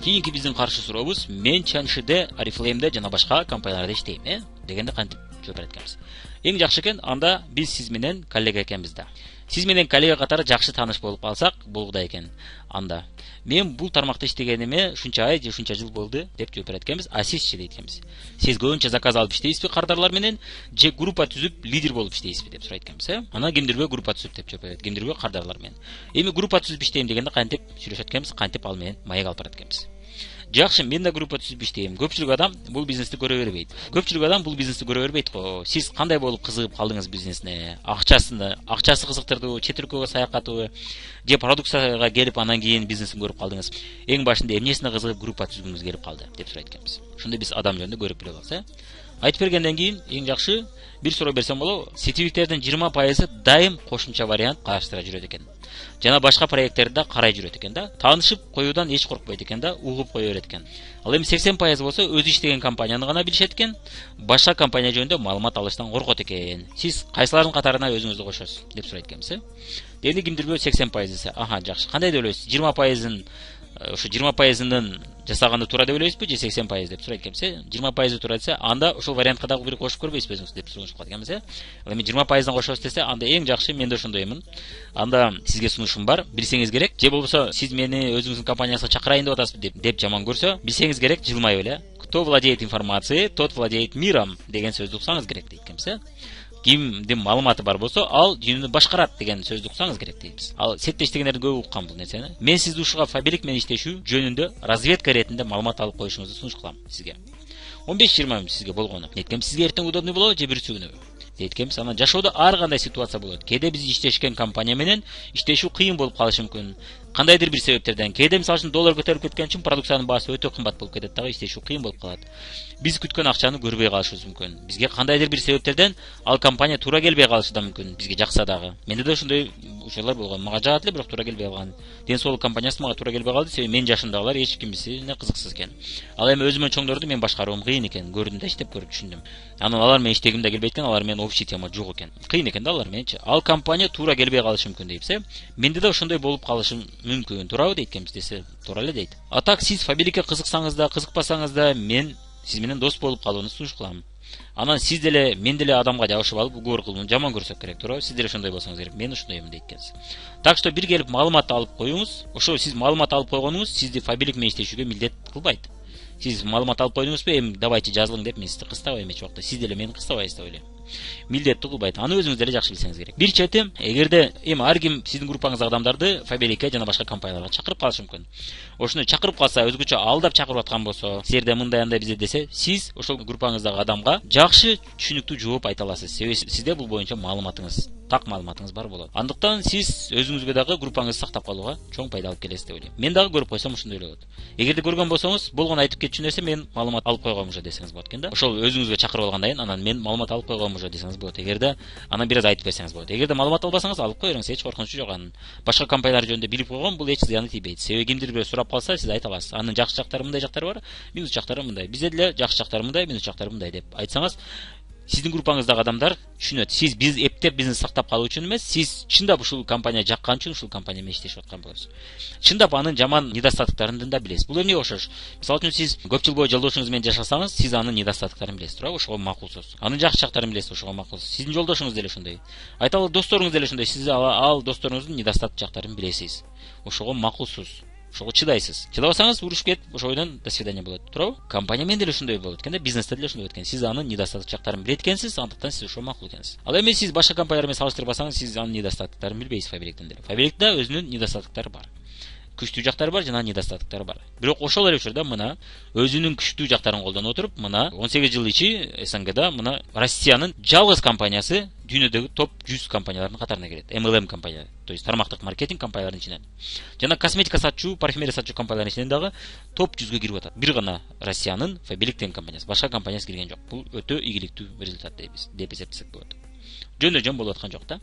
Кийинки биздин каршы сурообуз: мен Чаншиде, Oriflame'де жана башка компанияларда иштейм, дегенде кантип жооп берет экенбиз. Эң жакшы экен, анда биз сиз менен коллега экенбиз да. Сиз менен коллега катары жакшы тааныш болуп калсак, болгудай экен. Анда мен бул тармакта иштегениме шунча ай же шунча жыл болду деп жооп берет экенбиз. А сизчи дейт экенбиз. Сиз көбүнчө заказ алып иштейсизби кардарлар менен же группа түзүп лидер болуп иштейсизби деп сурайт экенбиз, Ана кимдирбөө группа түзүп деп жооп берет. Кимдирбөө кардарлар менен. Эми группа түзүп иштейм дегенде кантип сүйлөшөт экенбиз, кантип ал менен маек алып барат экенбиз. Жакшы, мен да группа түзүп иштейм. Көпчүлүк адам бул бизнести көрө бербейт. Го. Сиз кандай болуп кызыгып калдыңыз бизнесине? Акчасы кызыктырдыбы, чет өлкөгө саякатыбы, же продукцияга келип анан кийин бизнесин көрүп калдыңыз? Эң башында эмнесине кызыгып группа түзгүңүз келип калды деп сурайт экенбиз. Ошондо биз адам жөнүндө көрүп биле алабыз, Айтып бергенден кийин эң жакшы бир суроо берсем болобу? Сетевиктердин 20% дайым кошумча вариант караштыра жүрөт экен. Жана башка проекттерди да карай жүрөт экен да. Таанышып коюудан эч коркпойт экен да, угуп кое берет экен. Ал эми 80% болсо өзү иштеген компанияны гана билишет экен, башка компания жөнүндө маалымат алыштан коркот экен. Сиз кайсылардын катарына өзүңүздү кошосуз деп сурайт экенбиз, Дегенде кимдирбөө 80% десе, жакшы. Кандай деп ойлойсуз? 20%ын ошо 20%ын жасаганды туура деп ойлойсузбу же 80% деп сурайт экенбиз, 20% туура десе, анда ошол вариантка дагы бир кошуп көрбөйсүзбү өзүңүз деп сурашып калат экенбиз, Ал эми 20%дан кошосуз десе, анда эң жакшы, мен да ошондоймун. Анда сизге сунушум бар, билсеңиз керек. Же болбосо сиз мени өзүңүздүн компанияңызга чакырайын деп атасызбы деп жаман көрсө, билсеңиз керек, жылмайып эле. Кто владеет информацией, тот владеет миром деген сөздү уксаңыз керек дейт экенбиз, Кимдин маалыматы бар болсо, ал дүйнөнү башкарат деген сөздү уксаңыз керек дейбиз. Ал сетте иштегендердин көбү уккан бул нерсени. Мен сизди ушуга Фабелик менен иштешүү жөнүндө разведка иретинде маалымат алып коюшуңузду сунуш кылам сизге. 15-20 мүнөт сизге болгону. Неткем сизге эртең удобный болобу же бүрсүгүнөбү? Дейт экенбиз. Анан жашоодо ар кандай ситуация болот. Кээде биз иштешкен компания менен иштешүү кыйын болуп калышы мүмкүн. Кандайдыр бир себептерден. Кээде мисалы үчүн доллар көтөрүлүп кеткен үчүн продукциянын баасы өтө кымбат болуп кетет дагы, иштешүү кыйын болуп калат. Биз күткөн акчаны көрбөй калышыбыз мүмкүн. Бизге кандайдыр бир себептерден ал компания туура келбей калышы да мүмкүн. Бизге жакса дагы. Менде да ошондой учурлар болгон. Мага жагат эле, бирок туура келбей калган. Ден соолук компаниясы мага туура келбей калды, себеби мен жашымдагылар эч кимисине кызыксыз экен. Ал эми өзүмөн чоңдорду мен башкарууум кыйын экен. Көрдүм да, иштеп көрүп түшүндүм. Анан алар менен иштегим да келбейт экен, алар менен общий тема жок экен. Кыйын экен да алар мененчи. Ал компания туура келбей калышы мүмкүн дейбиз, Менде да ошондой болуп калышы мүмкүн. Туурабы дейт экенбиз десе, туура эле дейт. Атак сиз Фабеликке кызыксаңыз да, кызыкпасаңыз да, мен сиз менен дос болуп калууну сунуш кылам. Анан сиз деле мен деле адамга жабышып алып угур кылууну жаман көрсөк керек, туурабы? Сиз деле ошондой болсоңуз керек. Мен ошондоймун дейт экенсиз. Так что бир келип маалымат алып коюңуз. Ошо сиз маалымат алып койгонуңуз сизди Фабелик менен иштешүүгө милдет кылбайт. Сиз маалымат алып койдуңузбу, эми давайте жазылың деп мен сизди кыстабайм эч убакта. Сиз деле мени кыстабайсыз деп ойлойм. Милдеттүү кылбайт. Аны өзүңүз деле жакшы билсеңиз керек. Бир чети, эгерде эми ар ким сиздин группаңыздагы адамдарды Фабеликке жана башка компанияларга чакырып калышы мүмкүн. Ошону чакырып калса, өзгөчө алдап чакырып аткан болсо, силерде мындай андай бизе десе, сиз ошол группаңыздагы адамга жакшы түшүнүктүү жооп айта аласыз. Себеби сизде бул боюнча маалыматыңыз, так маалыматыңыз бар болот. Андыктан сиз өзүңүзгө дагы группаңызды сактап калууга чоң пайда алып келесиз деп ойлойм. Мен дагы көрүп койсом ошондой эле болот. Эгерде көргөн болсоңуз, болгону айтып кетчү нерсе, мен маалымат алып койгом уже десеңиз болот экен да. Ошол өзүңүзгө чакырып алгандан кийин анан мен маалымат алып койгом уже десеңиз болот. Эгерде анан бир аз айтып берсеңиз болот. Эгерде маалымат албасаңыз, алып кое бериңиз, эч коркунучу жок анын. Башка компаниялар жөнүндө билип койгон, бул эч зыяны тийбейт. Себеби кимдир бирөө сурап калса, сиз айта аласыз. Анын жакшы жактары мындай жактары бар, минус жактары мындай. Бизде деле жакшы жактары мындай, минус жактары мындай деп айтсаңыз, сиздин группаңыздагы адамдар түшүнөт. Сиз биз эптеп бизнес сактап калуу үчүн эмес, сиз чындап ушул компания жаккан үчүн ушул компания менен иштешип аткан болосуз. Чындап анын жаман недостатоктарын да билесиз. Бул эмне окшош? Мисалы үчүн сиз көп жыл бою жолдошуңуз менен жашасаңыз, сиз анын недостатоктарын билесиз, туурабы? Ошого макулсуз. Анын жакшы жактарын билесиз, ошого макулсуз. Сиздин жолдошуңуз деле ошондой. Айталы досторуңуз деле ошондой. Сиз ал досторуңуздун недостаток жактарын билесиз. Ошого макулсуз. Ошого чыдайсыз. Чыдабасаңыз урушуп кетип, ошойдон до свидания болот, туурабы? Компания менен деле ошондой болот экен да, бизнесте деле ошондой болот экен. Сиз анын недостаток жактарын билет экенсиз, андыктан сиз ошого макул экенсиз. Ал эми сиз башка компаниялар менен салыштырбасаңыз, сиз анын недостатоктарын билбейсиз Фабеликтин деле. Фабеликте өзүнүн недостатоктору бар. Күчтүү жактары бар жана недостатоктору бар. Бирок ошол эле учурда мына өзүнүн күчтүү жактарын колдоно отуруп, мына 18 жыл ичи СНГда мына Россиянын жалгыз компаниясы дүйнөдөгү топ 100 компаниялардын катарына кирет. MLM компания, то есть тармактык маркетинг компанияларынын ичинен. Жана косметика сатчу, парфюмерия сатчу компанияларынын ичинен дагы топ 100гө кирип атат. Бир гана Россиянын Фабелик деген компаниясы, башка компаниясы кирген жок. Бул өтө ийгиликтүү результат деп эсептесек болот. Жөн болуп аткан жок да.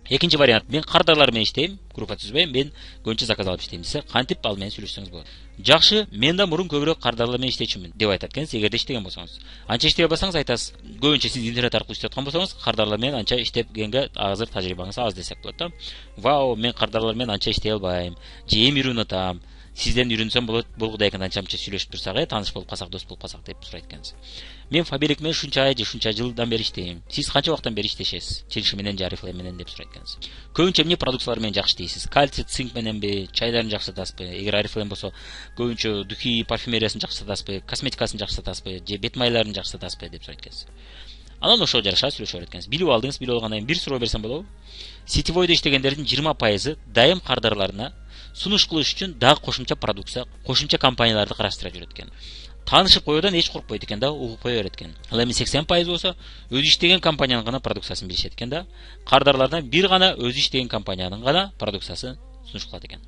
Экинчи вариант, мен кардарлар менен иштейм, группа түзбөйм, мен көбүнчө заказ алып иштейм десе, кантип ал менен сүйлөшсөңүз болот. Жакшы, мен да мурун көбүрөөк кардарлар менен иштечүмүн деп айтат экенсиз, эгерде иштеген болсоңуз. Анча иштей албасаңыз айдасыз. Көбүнчө сиз интернет аркылуу иштеп аткан болсоңуз, кардарлар менен анча иштегенге азыр тажрыйбаңыз аз десек болот да. Вау, мен кардарлар менен анча иштей албайм, же эми унутам. сизден үйрөнсөм болот, болгудай экен, анча-мынча сүйлөшүп турсак, тааныш болуп калсак, дос болуп калсак деп сурайт экенсиз. Мен Фаберик менен шунча ай же шунча жылдан бери иштейм. Сиз канча убакыттан бери иштешесиз? Чилши менен же Oriflame менен деп сурайт экенсиз. Көбүнчө эмне продукциялар менен жакшы иштейсиз? Кальций, цинк мененби, чайларын жакшы сатасызбы? Эгер Oriflame болсо, көбүнчө духи, парфюмериясын жакшы сатасызбы? Косметикасын жакшы сатасызбы? Же бет майларын жакшы сатасызбы деп сурайт экенсиз. Анан ошого жараша сүйлөшүп берет экенсиз. Билип алдыңыз, билип алгандан кийин бир суроо берсем болобу? Сетевойдо иштегендердин 20% дайым кардарларына сунуш кылыш үчүн дагы кошумча продукция, кошумча компанияларды караштыра жүрөт экен. Таанышып коюудан эч коркпойт экен да, угуп кое берет экен. Ал эми 80% болсо өзү иштеген компаниянын гана продукциясын билишет экен да. Кардарлардан бир гана өзү иштеген компаниянын гана продукциясын сунуш кылат экен.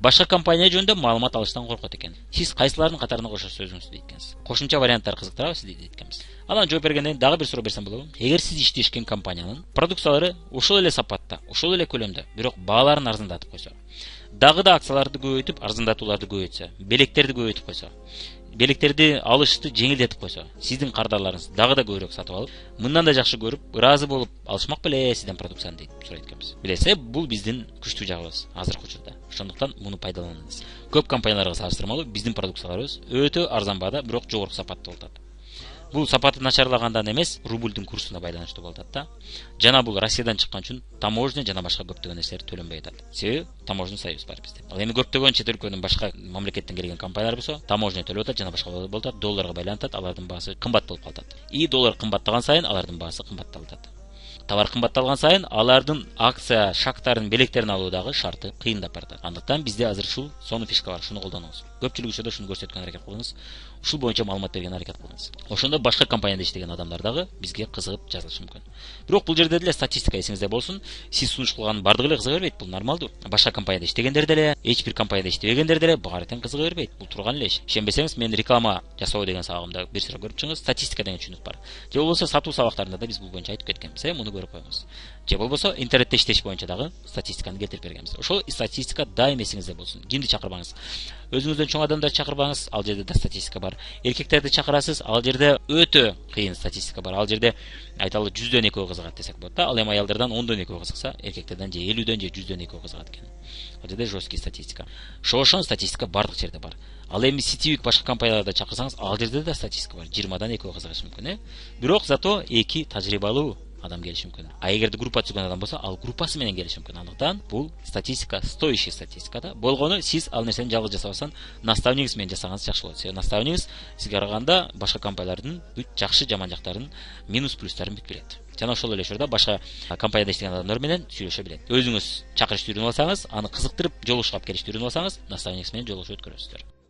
Башка компания жөнүндө маалымат алыштан коркот экен. Сиз кайсылардын катарына кошосуз өзүңүздү дейт экенсиз. Кошумча варианттар кызыктырабы сизди дейт экенбиз. Анан жооп бергенден дагы бир суроо берсем болобу? Эгер сиз иштешкен компаниянын продукциялары ошол эле сапатта, ошол эле көлөмдө, бирок бааларын арзандатып койсо, дагы да акцияларды көбөйтүп, арзандатууларды көбөйтсө, белектерди көбөйтүп койсо, белектерди алышты жеңилдетип койсо, сиздин кардарларыңыз дагы да көбүрөөк сатып алып, мындан да жакшы көрүп, ыраазы болуп алышмак беле сизден продукцияны дейт сурайт экенбиз. Билесиз, бул биздин күчтүү жагыбыз азыркы учурда. Ошондуктан муну пайдаланыңыз. Көп компанияларга салыштырмалуу биздин продукцияларыбыз өтө арзан баада, бирок жогорку сапатта болот. Бул сапаты начарлагандан эмес, рубльдин курсуна байланыштуу болот да. Жана бул Россиядан чыккан үчүн таможня жана башка көптөгөн нерселер төлөнбөй атат. Себеби таможня союз бар бизде. Ал эми көптөгөн чет өлкөнүн башка мамлекеттен келген компаниялар болсо, таможня төлөп атат, жана башка болот атат, долларга байланып атат, алардын баасы кымбат болуп калат. И доллар кымбаттаган сайын алардын баасы кымбатталып атат. Товар кымбатталган сайын алардын акция, шактарын, белектерин алуудагы шарты кыйындап барат. Андыктан бизде азыр ушул сонун фишка бар, шуну колдонуңуз. Көпчүлүк учурда шуну көрсөткөн аракет кылыңыз. Ушул боюнча маалымат берген аракет кылыңыз. Ошондо башка компанияда иштеген адамдар дагы бизге кызыгып жазылышы мүмкүн. Бирок бул жерде деле статистика эсиңизде болсун. Сиз сунуш кылганын бардыгы эле кызыга бербейт, бул нормалдуу. Башка компанияда иштегендер деле, эч бир компанияда иштебегендер деле баары тең кызыга бербейт. Бул турган эле иш. Ишенбесеңиз, мен реклама жасоо деген сабагымда бир сыра көрүп чыгыңыз, статистика деген түшүнүк бар. Же болбосо сатуу сабактарында да биз бул боюнча айтып кеткенбиз, муну көрүп коюңуз. Же болбосо интернетте иштеш боюнча дагы статистиканы келтирип бергенбиз. Ошол статистика дайым эсиңизде болсун. Кимди чакырбаңыз. Өзүңүздөн чоң адамдарды чакырбаңыз, ал жерде да статистика бар. Эркектерди чакырасыз, ал жерде өтө кыйын статистика бар. Ал жерде айталы 100дөн 2 кызыгат десек болот да. Ал эми аялдардан 10дон 2 кызыкса, эркектерден же 50дөн же 100дөн 2 кызыгат экен. Ал жерде жесткий статистика. Ошол статистика бардык жерде бар. Ал эми сетевик башка компанияларда чакырсаңыз, ал жерде да статистика бар. 20дан 2 кызыгышы мүмкүн, Бирок зато 2 тажрыйбалуу адам келиши мүмкүн. А эгерде группа түзгөн адам болсо, ал группасы менен келиши мүмкүн. Андыктан бул статистика, стоящий статистика да. Болгону сиз ал нерсени жалгыз жасабастан, наставнигиңиз менен жасаганыңыз жакшы болот. Себеби наставнигиңиз сизге караганда башка компаниялардын бүт жакшы жаман жактарын, минус плюстарын бүт билет. Жана ошол эле учурда башка компанияда иштеген адамдар менен сүйлөшө билет. Өзүңүз чакырышты үйрөнүп алсаңыз, аны кызыктырып, жолугушуп келишти үйрөнүп алсаңыз, наставнигиңиз менен жолугушуп өткөрөсүздөр.